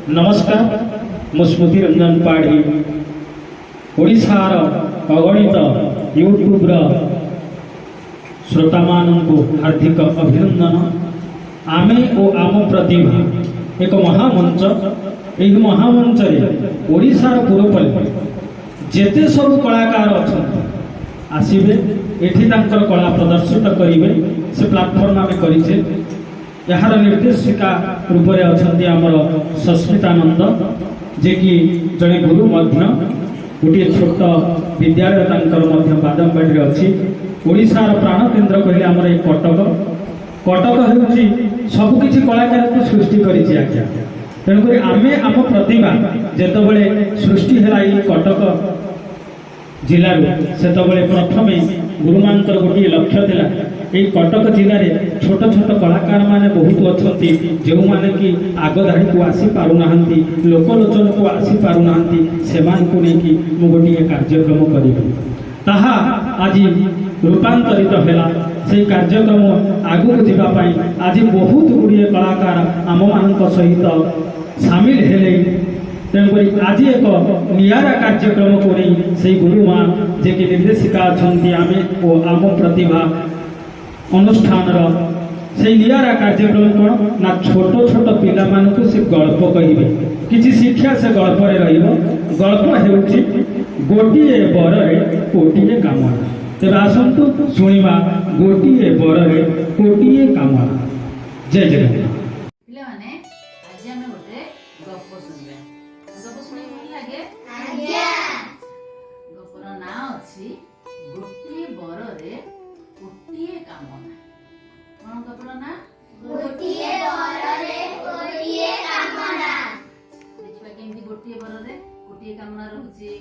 नमस्कार मु स्मृति रंजन पाढ़ी ओडिशार अगणित यूट्यूब श्रोता मानू हार्दिक अभिनंदन। आमे ओ आम प्रतिभा एक महामंच यह महामंच ओडिशार पूरपल्ली जेते सब कलाकार अच्छा आसबे एठी तांकर कला प्रदर्शित करेंगे से प्लाटफर्म आम करें। यार निर्देशिका रूप में अच्छा आमर सस्मितानंद जे कि जड़े गुरु गोटे छोट विद्यालय बादमबाड़ी अच्छी। ओडिशार प्राण केन्द्र कहले आमर ये कटक कटक सबकि कलाकार को सृष्टि करिछि आज्ञा। तेणुक आम आम प्रतिभा जेतबेले सृष्टि है कटक जिलार सेतबेले प्रथमे गुरुमानकर गोटे लक्ष्य थिला एई कटक जिले में छोट छोट कलाकार माने बहुत अच्छी जो माने कि आगधाड़ी को आसी पारु नाहंती लोकलोचन को आसी पारु नाहंती सेमान को लेकी मु गोटे कार्यक्रम करिबि ताहा आज रूपांतरित हैला। से कार्यक्रम आगु जीवा पाई आज बहुत गुड़िए कलाकार आम मान सहित सामिल हेले। तेणुक आज एक नियारा कार्यक्रम को नहीं से गुरुमा जे कि निर्देशिका अच्छा आम और आम प्रतिभा अनुष्ठान से नियारा कार्यक्रम कौन ना छोट छोट पिला मानक से गल्प कहे किसी शिक्षा से गल्प गल्प हो गोटे बरे कोटिए कामना। तेज आसतु शुणा गोटे बरे कोटिए कामना। जय जगन्नाथ। गोटे बरे कोटिए कामना। कौन गपर ना गोटिए बरे कोटिए कामना। देखिबा केमती गोटिए बरे कोटिए कामना रहउची।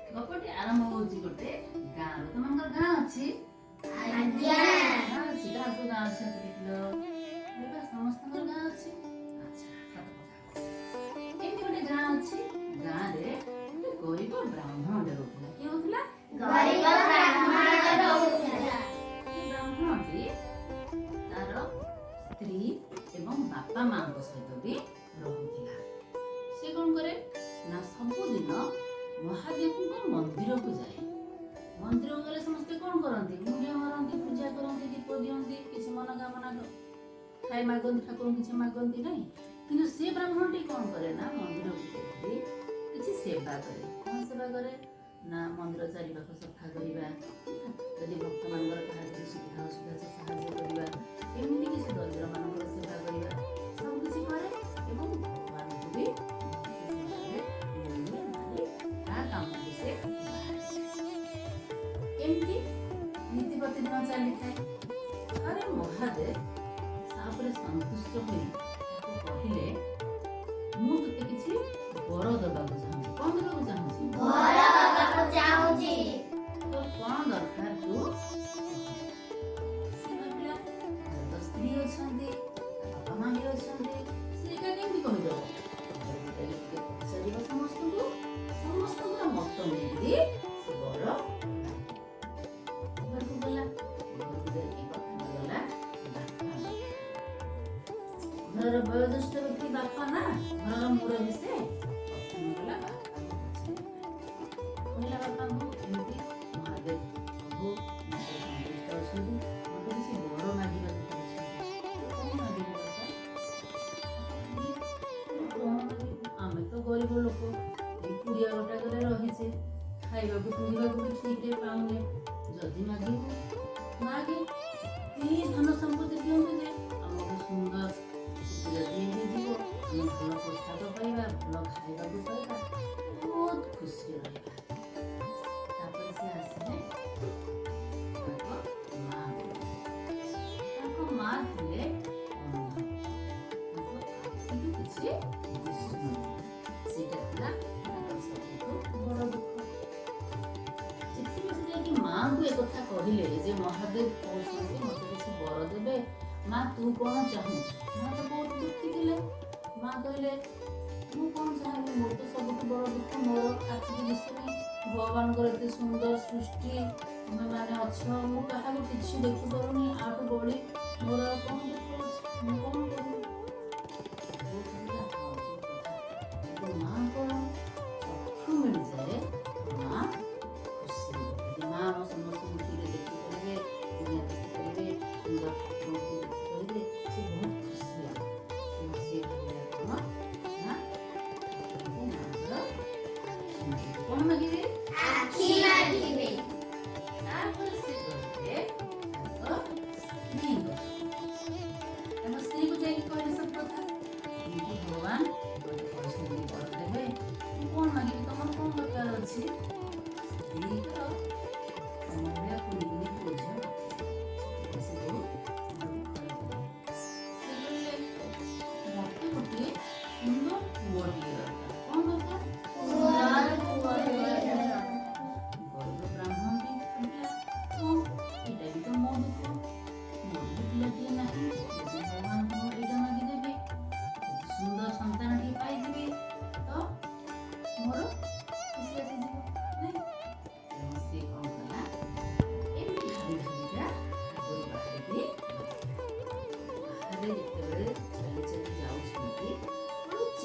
गपटी आरंभ होउची गोटे गाँव तुमंगर गाँव अछि आज्ञा सीधा तो गाँव से देखलो देखा समस्त गाँव अछि। अच्छा एमती गोटे गाँव अछि गाँव रे गरीब ब्राह्मण रहउतला कि होतला गरीब ब्राह्मण रहउतला। ब्राह्मणटी तार स्त्री एवं बापा मां को सहित भी रहउतला। से कोन करे ना सबुदिन महादेव को मंदिर को जाए। मंदिर गले समस्त कौन करती मुंडिया मारती पूजा करती दीप दियंती किसी मनोकामना खाई मागती ठाकुर किसी मागती नहीं किंतु से ब्राह्मणटी कौन करे ना मंदिर को किसी सेवा करे। कौन सेवा करे ना मंदिर चारिपाख सफा करवा यदि भक्त मान सुविधा असुविधा से साहाଯ୍य करवा एमती किसी दरिद्र मान सेवा करवा सब किसी करे एवं भगवान को भी नीति प्रतिदिन चली था। अरे महादेव सापरे संतुष्ट हुई कहले मु तते किछि वर दबाक चाहूँ। कौन दबाक चाहूँ वर दबाक चाहूँ तो कौन दरकार तू तो स्त्री अछंती बापा मां भी अछंती से का केमती कहि दो शरीर समस्त को मत मिली से वर घर वयोज्येष्ठ व्यक्ति बापा ना घर मुरबी से बापा एमती महादेव प्रभु संतुष्ट अच्छी मत किसी बर मागे आम तो गरीब लोक कुड़िया गोटाक रही खाइबा पिंधा भी ठीक रे पाऊने जदि मागे धन संपत्ति दिखते आमको सुंदर भल पोशाक पाइबा भल खाइबा पाइबा बहुत खुशी रहा। से आसने माँ थे किसी बड़ दुख जितने माँ को एक कहले जे महादेव कहते मत किसी बर देवे माँ तू कौन चाहू। माँ तो बहुत दुखी थे। माँ कहले मु कौन चाहे मोर तो सब बड़ दुख मोर आखि दिशुनी भगवान एत सुंदर सृष्टि तुम्हें मैंने अच्छ मु क्या किसी देखी पारुनी आठ बड़ी मोर कौन दुख कौन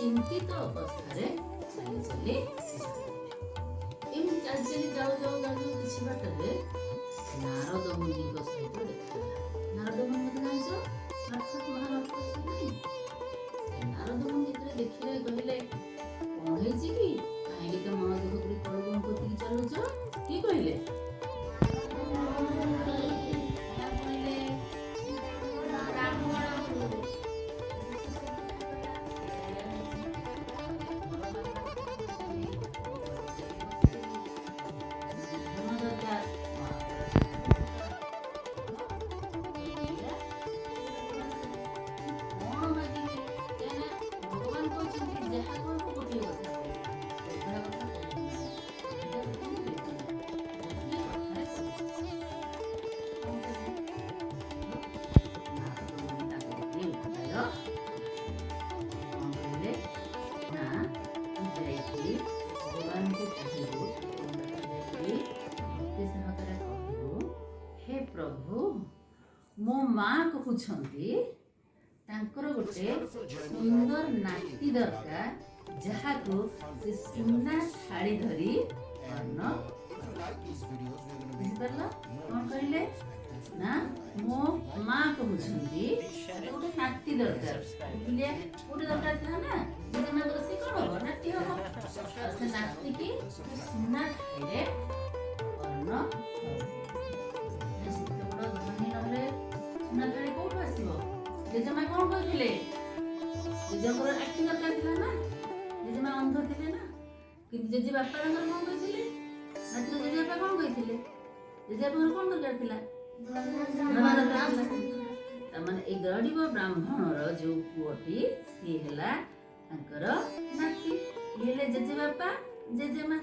ଚିନ୍ତିତ ଅବସ୍ଥାରେ ଚାଲି ଚାଲି ଏମିତି ଚାଲି ଚାଲି ଯାଉ କିଛି ବାଟରେ ନାରଦ ମୁନିଙ୍କ ସହିତ ଦେଖାହେଲା। ନାରଦ ମୁନି ମତେ ଜାଣିଛ ସାକ୍ଷାତ ମହାରାଷ୍ଟ୍ର ନାଇଁ। ନାରଦ ମୁନି ଯେତେବେଳେ ଦେଖିଲେ କହିଲେ କଣ ହେଇଛି କି କାହିଁକି ତ ମନ ଦୁଃଖ କରି କଳୁଗମ କତିକି ଚାଲୁଛ? କି କହିଲେ? ପ୍ରଭୁ ମୋ ମା କହୁଛନ୍ତି ତାଙ୍କର ଗୋଟେ ସୁନ୍ଦର ନାତି ଦରକାର ଯାହାକୁ ସେ ସୁନା ଥାଳି ଧରି ଅନ୍ନ ବୁଝିପାରିଲ କଣ କହିଲେ ନା ମୋ ମା କହୁଛନ୍ତି ଗୋଟେ ନାତି ଦରକାର ଗୋଟେ ଦରକାର ଥିଲା ନା ଜେଜେମାଙ୍କର ସେ କଣ ହବ ନାତି ହବ ସେ ନାତିକି ସୁନା ଥାଳିରେ ଅନ୍ନ ସୁନା ଥାଳି କୋଉଠୁ ଆସିବ? ଜେଜେମା କଣ କହିଥିଲେ? ଜେଜେଙ୍କର ଆଖି ଦରକାର ଥିଲା ନା ଜେଜେମା ଅନ୍ଧ ଥିଲେ ନା କିନ୍ତୁ ଜେଜେ ବାପା ତାଙ୍କର କଣ କହିଥିଲେ? ନାତିର ଜେଜେ ବାପା କଣ କହିଥିଲେ? ଜେଜେ ବାପାଙ୍କର କଣ ଦରକାର ଥିଲା? ତାମାନେ ଏଇ ଗରିବ ବ୍ରାହ୍ମଣର ଯୋଉ ପୁଅଟି ସିଏ ହେଲା ତାଙ୍କର ନାତି ହେଲେ ଜେଜେ ବାପା ଜେଜେମା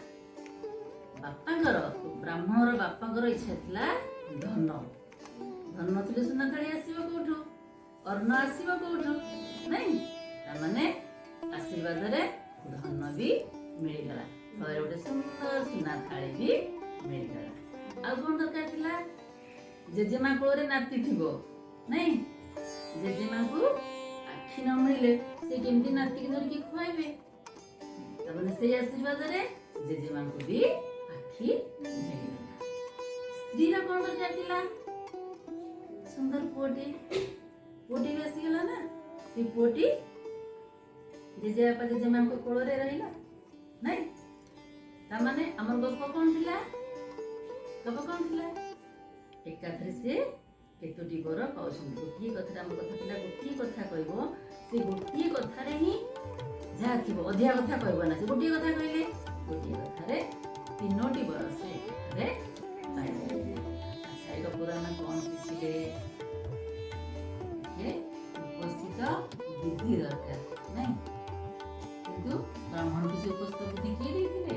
ବାପାଙ୍କର ବ୍ରାହ୍ମଣର ବାପାଙ୍କର ଇଚ୍ଛା ଥିଲା ଧନ ନଥିଲେ ସୁନା ଥାଳି ଆସିବ କୋଉଠୁ? ଅନ୍ନ ଆସିବ କୋଉଠୁ? ନାଇଁ ତାମାନେ ଆଶୀର୍ବାଦରେ ଧନ ବି ମିଳିଗଲା ଘରେ ଗୋଟେ ସୁନ୍ଦର ସୁନା ଥାଳି ବି ମିଳିଗଲା। ଆଉ କଣ ଦରକାର ଥିଲା? ଜେଜେମା କୋଳରେ ନାତି ଥିବ ନାଇଁ ଜେଜେମାଙ୍କୁ ଆଖି ନ ମିଳିଲେ ସେ କେମିତି ନାତିକି ଧରିକି ଖୁଆଇବେ? ତାମାନେ ସେଇ ଆଶୀର୍ବାଦରେ ଜେଜେମାଙ୍କୁ ବି ଆଖି ମିଳିଗଲା। ସ୍ତ୍ରୀର କଣ ଦରକାର ଥିଲା? ସୁନ୍ଦର ପୁଅଟି ବି ଆସିଗଲା ନା ସେ ପୁଅଟି ଜେଜେବାପା ଜେଜେମାଙ୍କ କୋଳରେ ରହିଲା ନାଇଁ ତାମାନେ ଆମର ଗପ କଣ ଥିଲା? ଏକାଥରେ ସେ କେତୋଟି ବର ପାଉଛନ୍ତି। ଗୋଟିଏ କଥାରେ ଆମ କଥା ଥିଲା ଗୋଟିଏ କଥା କହିବ ସେ ଗୋଟିଏ କଥାରେ ହିଁ ଯାହା ଥିବ ଅଧିକା କଥା କହିବ ନା ସେ ଗୋଟିଏ କଥା କହିଲେ ଗୋଟିଏ କଥାରେ 3ଟି ବର ସେ ଏକାଥରେ ପାଇଲେ। ଆଚ୍ଛା ଏଇ ଗପରୁ ଆମେ କଣ ଶିଖିଲେ? ଉପସ୍ଥିତ ବୁଦ୍ଧି ଦରକାର ନାଇଁ କିନ୍ତୁ ବ୍ରାହ୍ମଣକୁ ସେ ଉପସ୍ଥିତ ବୁଦ୍ଧି କିଏ ଦେଇଥିଲେ?